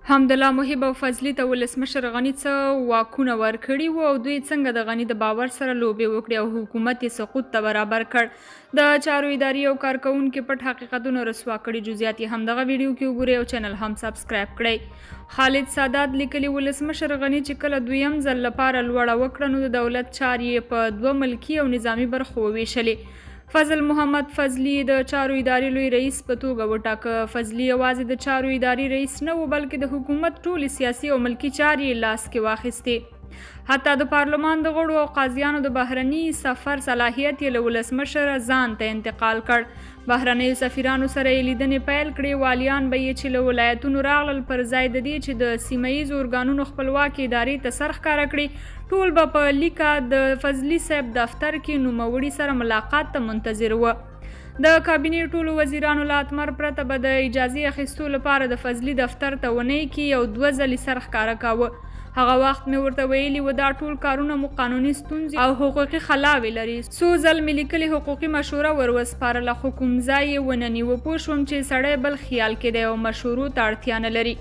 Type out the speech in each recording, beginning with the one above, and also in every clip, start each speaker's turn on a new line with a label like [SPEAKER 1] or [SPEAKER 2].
[SPEAKER 1] حمدالله محب او فضلی ته ولسمشر غني څه واکونه ورکړي وو او دوی څنګه د غني د باور سره لوبې وکړي او حکومت یې سقوط ته برابر کړ. د چارو اداري او کارکونکو پټ حقیقتونه رسوا کړي. جزئیات یې همدغه ویډیو کې وګورئ او چینل هم سبسکرایب کړئ. خالد سادات لیکلي ولسمشر غني چې کله دویم ځل لپاره لوړه وکړه نو د دولت چارې په دوه ملکي او نظامي برخو وویشلې. فضل محمد فضلی د چارو اداري لوی رئیس په توګه وټاکه. فضلی یوازې د چارو اداري رئیس نه و بلکې د حکومت ټولې سیاسي او ملکي چارې لاس کې واخیستې. حتی د پارلمان د غړو او قاضیانو د بهرني سفر صلاحیت یې له ولسمشر ځان ته انتقال کړ. بهرنیو سفیرانو سره یې لیدنې پیل کړې. والیان به یې چې له ولایتونو راغلل پر ځای د دې چې د سیمه ییزو ارګانونو خپلواکې ادارې ته سر ښکاره کړي ټول به په لیکه د فضلي صاحب دفتر کې نوموړي سره ملاقات ته منتظر وه. د کابینې ټولو وزیرانو له اتمر پرته به د اجازې اخیستو لپاره د فضلي دفتر ته ونه کې یو دوه ځلې سر ښکاره کاوه. هغه وخت مې ورته ویلي و دا ټول کارونه مو قانوني ستونزې او حقوقي خلاوې لري. څو ځل مې لیکلې حقوقي مشوره ور وسپارله خو کوم ځای یې ونه نیوه. پوه شوم چې سړی بل خیال کې دی او مشورو ته اړتیا نه لري.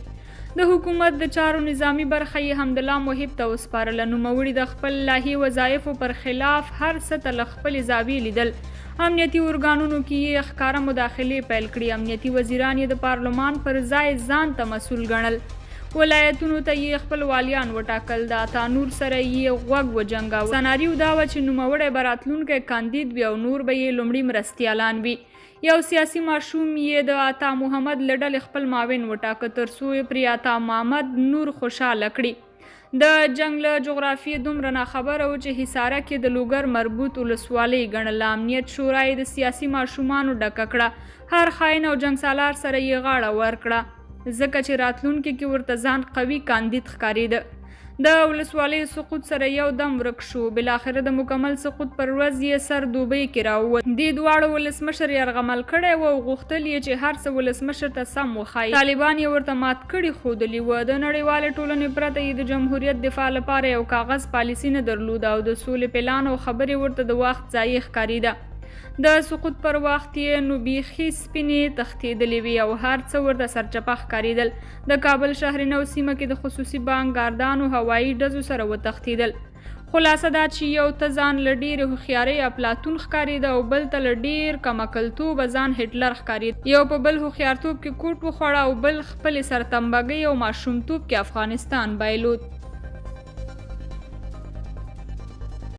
[SPEAKER 1] د حکومت د چارو نظامی برخه یې حمدالله محب ته وسپارله. نوموړي د خپل لاهي وظایفو پر خلاف هر څه ته له خپلې زاویې لیدل. امنیتي ارګانونو کې یې ښکاره مداخلې پیل کړي. امنیتي وزیران یې د پارلمان پر ځای ځان ته مسؤل ګڼل. ولایتونو ته یې خپل والیان وټاکل. د اتانور سره یې غوږ وجنګاوه. سناریو دا وه چې نوموړی به راتلونکی کاندید وي او نور به یې لومړي مرستیالان وي. یو سیاسي ماشوم یې د عطا محمد له ډلې خپل معاون وټاکه تر څو یې پرې عطا محمد نور خوشحاله کړي. د جنګ له جغرافیې دومره ناخبره و چې حصاره کې د لوګر مربوط ولسوالۍ ګڼله. امنیت شورا یې د سیاسي ماشومانو ډکه کړه. هر خاین او جنګ سالار سره یې غاړه ورکړه ځکه چې راتلونکي کې ورته ځان قوي کاندید ښکارېده. د ولسوالۍ سقوط سره یو دم ورک شو. بالاخره د مکمل سقوط پر ورځ یې سر دوبۍ کې راووت. دې دواړو ولسمشر یرغمل کړی و او غوښتل یې چې هر څه ولسمشر ته سم وښایي. طالبان یې ورته مات کړي ښودلي وه. د نړیوالې ټولنې پرته یې د جمهوریت دفاع لپاره یو کاغذ پالیسي نه درلوده او د سولې پلان او خبرې ورته د وخت ضایع ښکارېده. د سقوط پر وخت یې نو بیخي سپینې تښتېدلې وې او هر څه ورته سرچپه ښکارېدل. د کابل شهرنو سیمه کې د خصوصي بانک ګاردانو هوایي ډزو سره وتښتېدل. خلاصه دا چې یو ته ځان له ډېرې هوښیارۍ افلاطون ښکارېده او بل ته له ډېر کمعقلتوبه ځان هټلر ښکارېده. یو په بل هوښیارتوب کې کوټ وخوړه او بل خپلې سرتمبګۍ او ماشومتوب کې افغانستان بایلود.